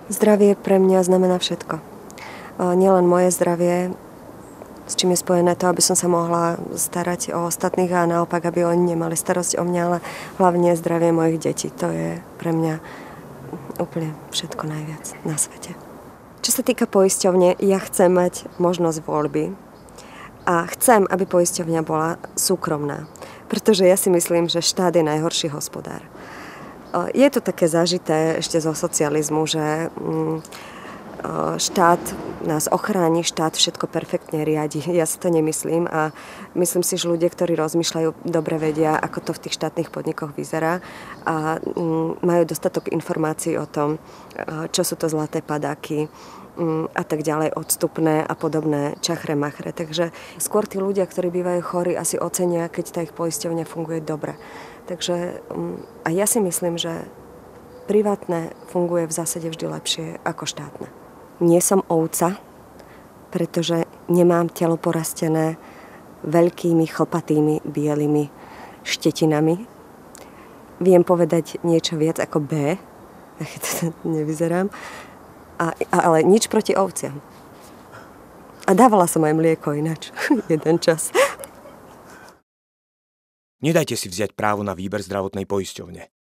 Zdravie pre mňa znamená všetko. Nielen moje zdravie, s čím je spojené to, aby som sa mohla starať o ostatných a naopak, aby oni nemali starosť o mňa, ale hlavne zdravie mojich detí. To je pre mňa úplne všetko najviac na svete. Čo sa týka poisťovne, ja chcem mať možnosť voľby a chcem, aby poisťovňa bola súkromná, pretože ja si myslím, že štát je najhorší hospodár. Je to také zažité ešte zo socializmu, že štát nás ochráni, štát všetko perfektne riadi. Ja si to nemyslím a myslím si, že ľudia, ktorí rozmýšľajú, dobre vedia, ako to v tých štátnych podnikoch vyzerá a majú dostatok informácií o tom, čo sú to zlaté padáky a tak ďalej, odstupné a podobné čachre machre. Takže skôr tí ľudia, ktorí bývajú chorí, asi ocenia, keď tá ich poisťovňa funguje dobre. Takže a ja si myslím, že privátne funguje v zásade vždy lepšie ako štátne. Nie som ovca, pretože nemám telo porastené veľkými, chlpatými, bielými štetinami. Viem povedať niečo viac ako B, keď to nevyzerám, ale nič proti ovciam. A dávala som aj mlieko ináč, jeden čas. Nedajte si vziať právo na výber zdravotnej poisťovne.